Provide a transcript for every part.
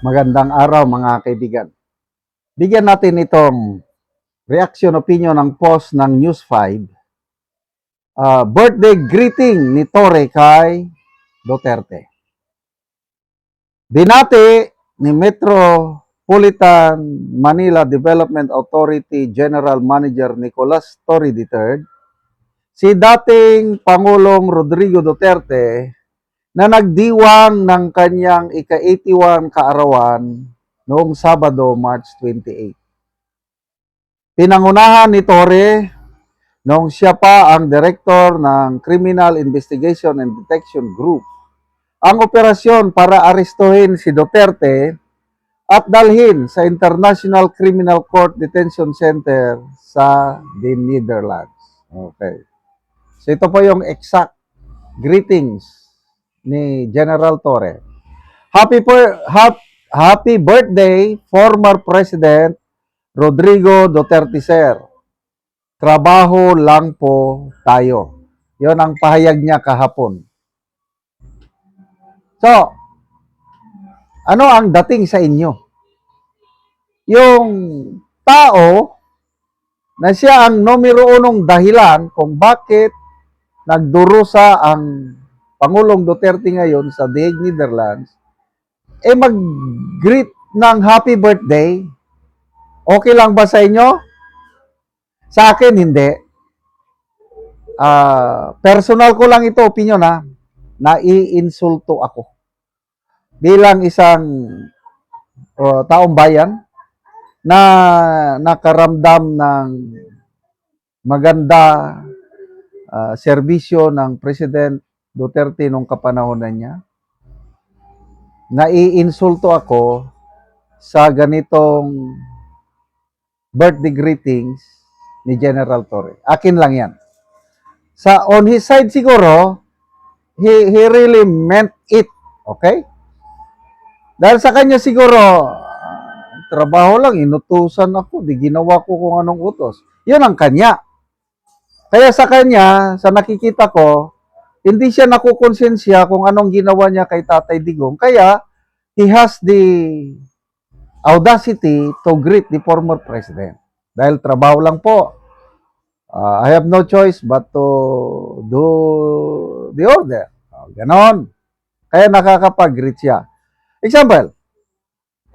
Magandang araw mga kaibigan. Bigyan natin itong reaction opinion ng post ng News 5. Birthday greeting ni Torre kay Duterte. Binati ni Metropolitan Manila Development Authority General Manager Nicolas Torre III si dating Pangulong Rodrigo Duterte na nagdiwang ng kanyang ika-81 kaarawan noong Sabado, March 28. Pinangunahan ni Torre noong siya pa ang director ng Criminal Investigation and Detection Group ang operasyon para arestuhin si Duterte at dalhin sa International Criminal Court Detention Center sa the Netherlands. Okay. So ito po yung exact greetings ni General Torre. Happy birthday, former President Rodrigo Duterte, sir. Trabaho lang po tayo. Yon ang pahayag niya kahapon. So, ano ang dating sa inyo? Yung tao na siya ang numero unong dahilan kung bakit nagdurusa ang Pangulong Duterte ngayon sa The Hague, Netherlands, mag-greet ng happy birthday. Okay lang ba sa inyo? Sa akin, hindi. Personal ko lang ito, opinion ha. Naiinsulto ako. Bilang isang taong bayan na nakaramdam ng maganda serbisyo ng President Duterte nung kapanahonan niya, naiinsulto ako sa ganitong birthday greetings ni General Torre. Akin lang yan. On his side siguro, he really meant it. Okay? Dahil sa kanya siguro, trabaho lang, inutusan ako, di ginawa ko kung anong utos. Yun ang kanya. Kaya sa kanya, sa nakikita ko, hindi siya nakukonsensya kung anong ginawa niya kay Tatay Digong. Kaya, he has the audacity to greet the former president. Dahil trabaho lang po. I have no choice but to do the order. Ganon. Kaya nakakapag-greet siya. Example,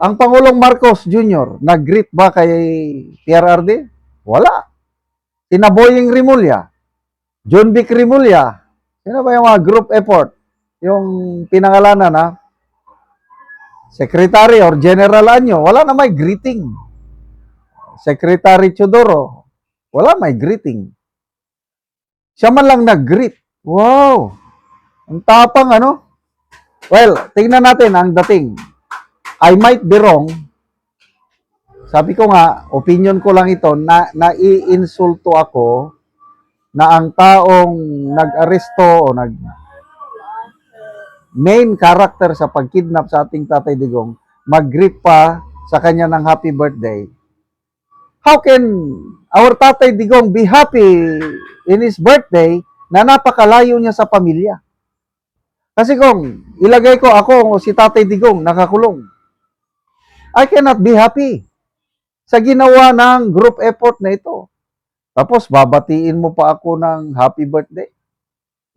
ang Pangulong Marcos Jr., nag-greet ba kay PRRD? Wala. Sina Boying Rimulya, John Vic Rimulya, sino ba yung mga group effort? Yung pinangalanan na Secretary or General Anyo, wala na may greeting. Secretary Chodoro, wala may greeting. Siya man lang nag-greet. Wow! Ang tapang ano? Well, tingnan natin ang dating. I might be wrong. Sabi ko nga, opinion ko lang ito, na naiinsulto ako na ang taong nag-aresto o main character sa pagkidnap sa ating Tatay Digong, mag-greet pa sa kanya ng happy birthday. How can our Tatay Digong be happy in his birthday na napakalayo niya sa pamilya? Kasi kung ilagay ko ako si Tatay Digong nakakulong, I cannot be happy sa ginawa ng group effort na ito. Tapos babatiin mo pa ako ng happy birthday.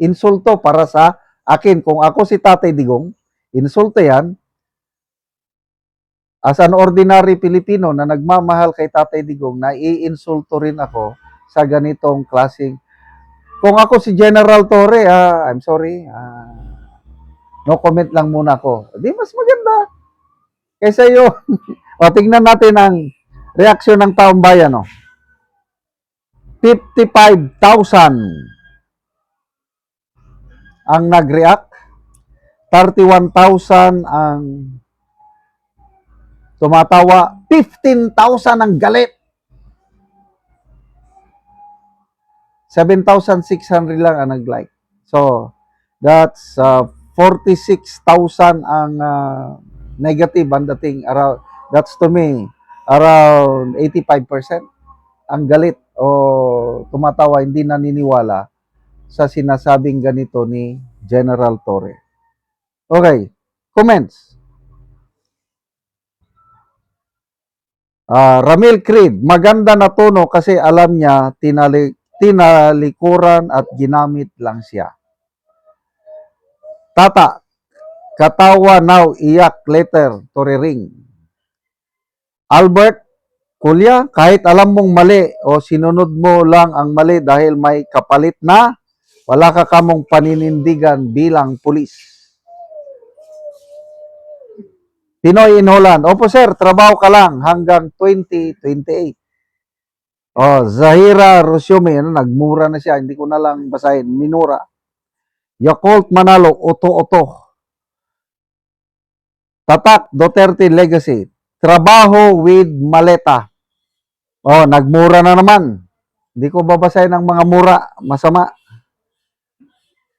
Insulto para sa akin. Kung ako si Tatay Digong, insulto yan. As an ordinary Pilipino na nagmamahal kay Tatay Digong, naiinsulto rin ako sa ganitong klaseng. Kung ako si General Torre, I'm sorry, no comment lang muna ako. Di mas maganda kaysa yun. O, tingnan natin ang reaksyon ng taong bayan. 55,000 ang nag-react, 31,000 ang tumatawa, 15,000 ang galit, 7,600 lang ang nag-like. So, that's 46,000 ang negative ang dating. That's to me, around 85% ang galit o tumatawa, hindi naniniwala sa sinasabing ganito ni General Torre. Okay, comments. Ramil Creed, maganda na tono kasi alam niya tinalikuran at ginamit lang siya. Tata, katawa now, iyak later, toriring. Albert, Kulya, kahit alam mong mali o sinunod mo lang ang mali dahil may kapalit na, wala ka kamong paninindigan bilang pulis. Pinoy in Holland, opo sir, trabaho ka lang hanggang 2028. Oh, Zahira Rosyome, nagmura na siya, hindi ko na lang basahin. Minura. Yakult Manalo, Oto-Oto. Tatak Duterte Legacy, trabaho with maleta. Oh, nagmura na naman. Hindi ko babasahin ang mga mura, masama.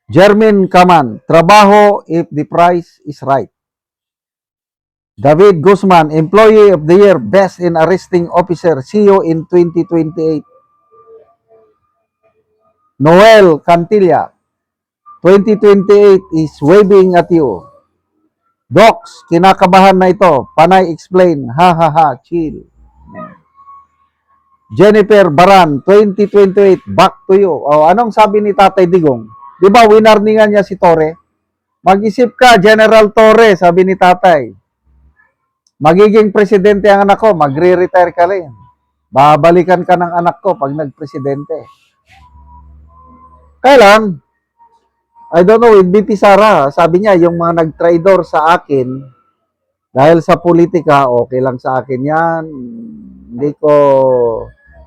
Jermin Kaman, trabaho if the price is right. David Guzman, Employee of the Year, Best in Arresting Officer, see you in 2028. Noel Cantilla, 2028 is waving at you. Docs, kinakabahan na ito. Panay explain. Ha ha ha, chill. Jennifer Baran, 2028, back to you. Oh, anong sabi ni Tatay Digong? Di ba winarningan niya si Torre? Mag-isip ka, General Torre, sabi ni Tatay. Magiging presidente ang anak ko, magre-retire ka rin. Babalikan ka ng anak ko pag nag-presidente. Kaya lang, I don't know, with BP Sara, sabi niya, yung mga nag-traitor sa akin, dahil sa politika, okay lang sa akin yan. Hindi ko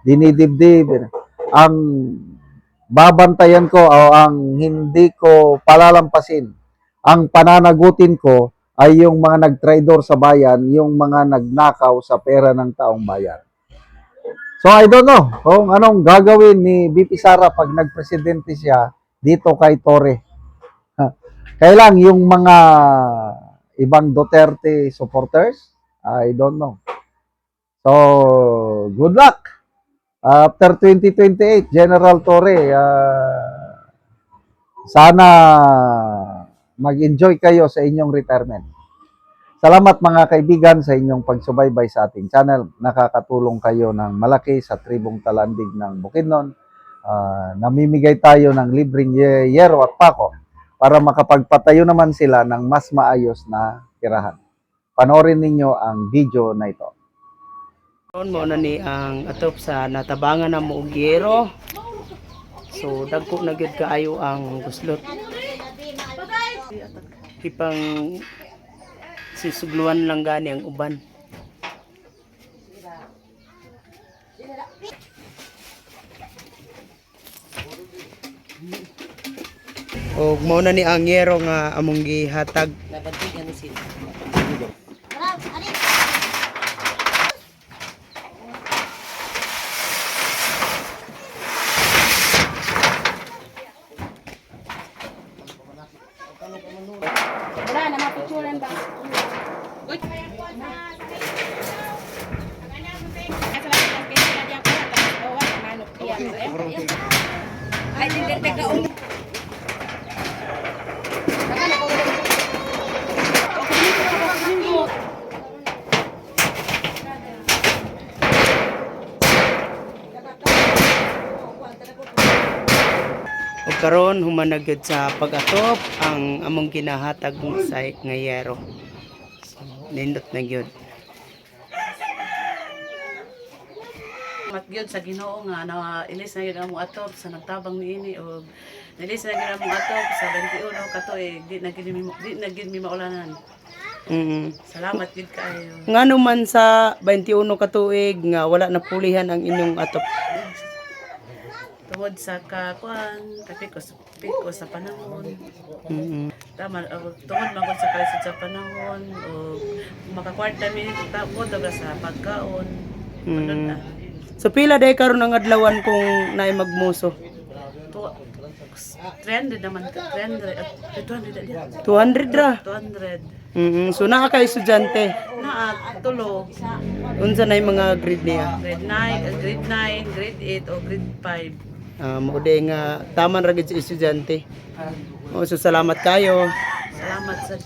dinidibdib. Ang babantayan ko o ang hindi ko palalampasin, ang pananagutin ko ay yung mga nag-traitor sa bayan, yung mga nagnakaw sa pera ng taong bayan. So I don't know kung anong gagawin ni BP Sara pag nagpresidente siya dito kay Torre. Kaya lang yung mga ibang Duterte supporters, I don't know. So, good luck. After 2028, General Torre, sana mag-enjoy kayo sa inyong retirement. Salamat mga kaibigan sa inyong pagsubaybay sa ating channel. Nakakatulong kayo ng malaki sa tribong talandig ng Bukidnon. Namimigay tayo ng libreng yero at pako para makapagpatayo naman sila ng mas maayos na tirahan. Panoorin ninyo ang video na ito. Mo na ni ang atop sa natabangan na mo og yero. So dagko na gyud kaayo ang guslot. Ipang sisugluan lang gani ang uban. Og mao na ni ang yero nga among gihatag. Nabatigan ni sila. Wala na mapicturean ba? Uy. Ay, hindi ka O karon humanagad sa pag-atop ang among ginahatag sa nga yero. So, nindot na gyud. Matgyod sa Ginoo nga na ilis na gyud among atop sa nagtabang niini o ilis na gyud among atop sa 21 katuig di na gyud mi maulanan. Salamat gyud kaayo. Ngano man sa 21 ka tuig nga wala na pulihan ang inyong atop. Tungod sa kakuan, kapiko sa panahon. Tama, tungod magod sa kalisod sa panahon o makakwarta mi tapos sa pagkaon. So pila day karon ang adlawan kung naay magmuso? 300 naman ka, 300 at 200 200 ra. 200. So naa ka estudyante. Naa tulo. Unsa nay mga grade niya? Grade 9, grade 8 o grade 5. Mo day nga taman ra gid sa estudyante. So salamat kayo. Salamat sa